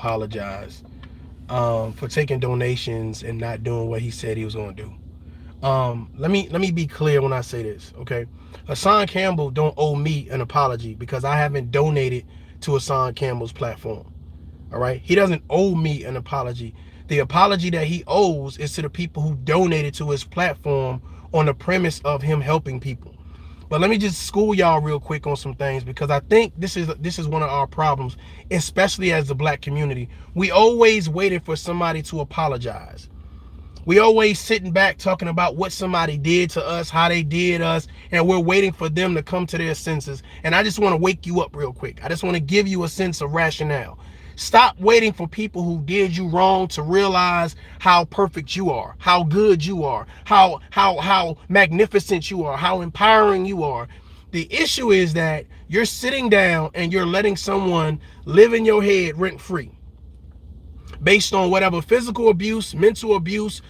apologize for taking donations and not doing what he said he was going to do. Let me be clear when I say this, okay? Hassan Campbell don't owe me an apology because I haven't donated to Hassan Campbell's platform. All right, he doesn't owe me an apology. The apology that he owes is to the people who donated to his platform on the premise of him helping people. But let me just school y'all real quick on some things, because I think this is one of our problems, especially as the black community. We always waiting for somebody to apologize. We always sitting back talking about what somebody did to us, how they did us, and we're waiting for them to come to their senses. And I just want to wake you up real quick. I just want to give you a sense of rationale. Stop waiting for people who did you wrong to realize how perfect you are, how good you are, how magnificent you are, how empowering you are. The issue is that you're sitting down and you're letting someone live in your head rent free, based on whatever physical abuse, mental abuse,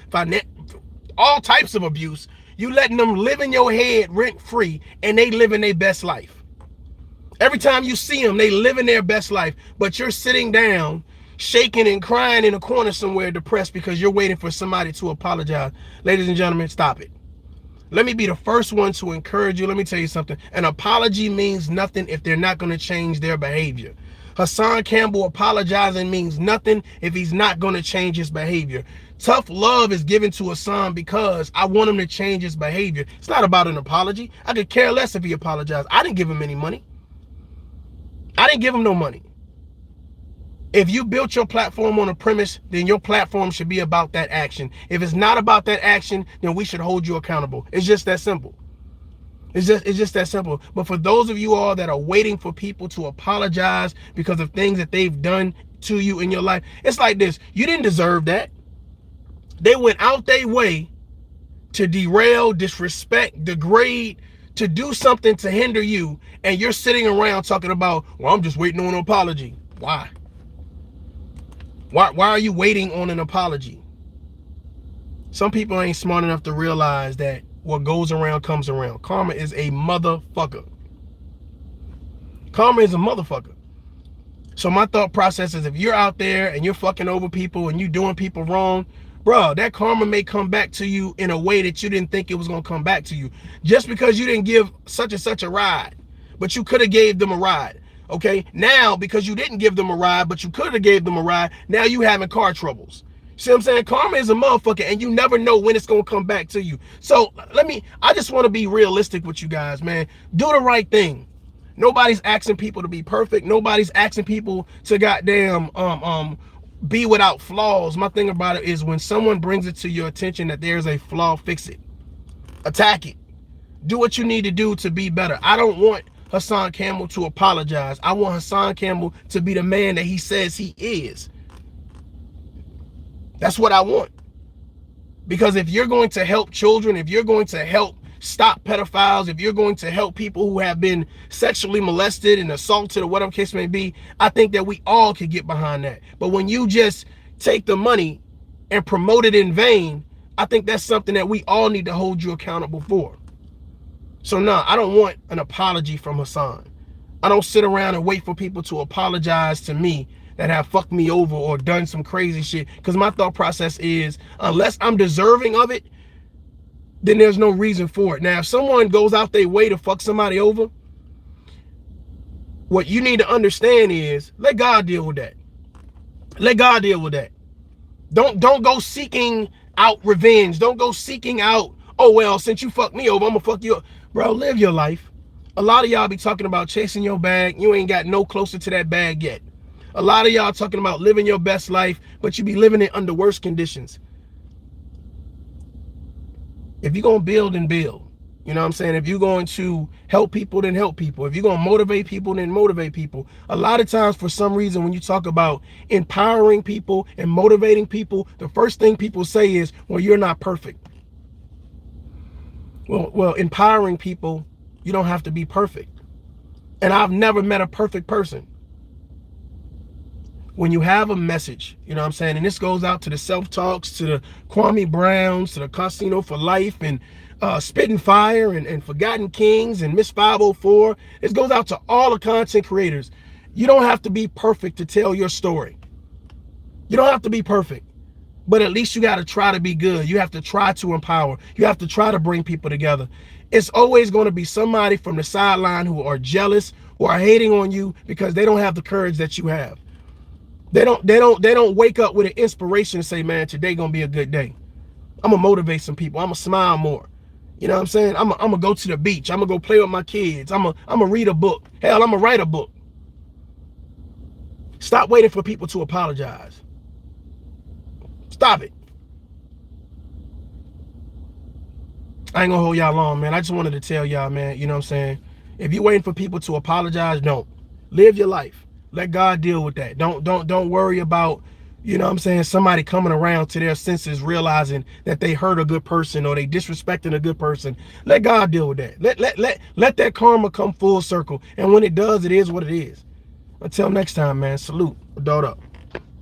all types of abuse. You letting them live in your head rent free, and they living their best life. Every time you see them, they living their best life, but you're sitting down, shaking and crying in a corner somewhere, depressed because you're waiting for somebody to apologize. Ladies and gentlemen, stop it. Let me be the first one to encourage you. Let me tell you something. An apology means nothing if they're not going to change their behavior. Hassan Campbell apologizing means nothing if he's not going to change his behavior. Tough love is given to Hassan because I want him to change his behavior. It's not about an apology. I could care less if he apologized. I didn't give him any money. I didn't give him no money. If you built your platform on a premise, then your platform should be about that action. If it's not about that action, then we should hold you accountable. It's just that simple. It's just that simple. But for those of you all that are waiting for people to apologize because of things that they've done to you in your life, it's like this. You didn't deserve that. They went out their way to derail, disrespect, degrade, to do something to hinder you, and you're sitting around talking about, well, I'm just waiting on an apology. Why? Why are you waiting on an apology? Some people ain't smart enough to realize that what goes around comes around. Karma is a motherfucker. Karma is a motherfucker. So my thought process is, if you're out there and you're fucking over people and you doing people wrong, bro, that karma may come back to you in a way that you didn't think it was going to come back to you. Just because you didn't give such and such a ride, but you could have gave them a ride. Okay, now because you didn't give them a ride, but you could have gave them a ride, now you having car troubles. See what I'm saying? Karma is a motherfucker, and you never know when it's going to come back to you. So I just want to be realistic with you guys, man. Do the right thing. Nobody's asking people to be perfect. Nobody's asking people to goddamn be without flaws. My thing about it is, when someone brings it to your attention that there's a flaw, fix it. Attack it. Do what you need to do to be better. I don't want Hassan Campbell to apologize. I want Hassan Campbell to be the man that he says he is. That's what I want. Because if you're going to help children, if you're going to help stop pedophiles, if you're going to help people who have been sexually molested and assaulted or whatever case may be, I think that we all could get behind that. But when you just take the money and promote it in vain, I think that's something that we all need to hold you accountable for. So no, I don't want an apology from Hassan. I don't sit around and wait for people to apologize to me that have fucked me over or done some crazy shit, because my thought process is, unless I'm deserving of it, then there's no reason for it. Now, if someone goes out their way to fuck somebody over, what you need to understand is, let God deal with that. Let God deal with that. Don't go seeking out revenge. Don't go seeking out, oh, well, since you fucked me over, I'm gonna fuck you up. Bro, live your life. A lot of y'all be talking about chasing your bag. You ain't got no closer to that bag yet. A lot of y'all talking about living your best life, but you be living it under worse conditions. If you're going to build, and build. You know what I'm saying? If you're going to help people, then help people. If you're going to motivate people, then motivate people. A lot of times, for some reason, when you talk about empowering people and motivating people, the first thing people say is, well, you're not perfect. Well, empowering people, you don't have to be perfect. And I've never met a perfect person. When you have a message, you know what I'm saying, and this goes out to the self-talks, to the Kwame Browns, to the Casino for Life, and Spitting Fire, and Forgotten Kings, and Miss 504. This goes out to all the content creators. You don't have to be perfect to tell your story. You don't have to be perfect, but at least you got to try to be good. You have to try to empower. You have to try to bring people together. It's always going to be somebody from the sideline who are jealous, who are hating on you because they don't have the courage that you have. They don't wake up with an inspiration and say, man, today gonna be a good day. I'm gonna motivate some people. I'm gonna smile more. You know what I'm saying? I'm gonna go to the beach. I'm gonna go play with my kids. I'm gonna read a book. Hell, I'm gonna write a book. Stop waiting for people to apologize. Stop it. I ain't gonna hold y'all long, man. I just wanted to tell y'all, man, you know what I'm saying? If you're waiting for people to apologize, don't. Live your life. Let God deal with that. Don't worry about, you know what I'm saying, somebody coming around to their senses, realizing that they hurt a good person or they disrespecting a good person. Let God deal with that. Let that karma come full circle. And when it does, it is what it is. Until next time, man. Salute. Adult up.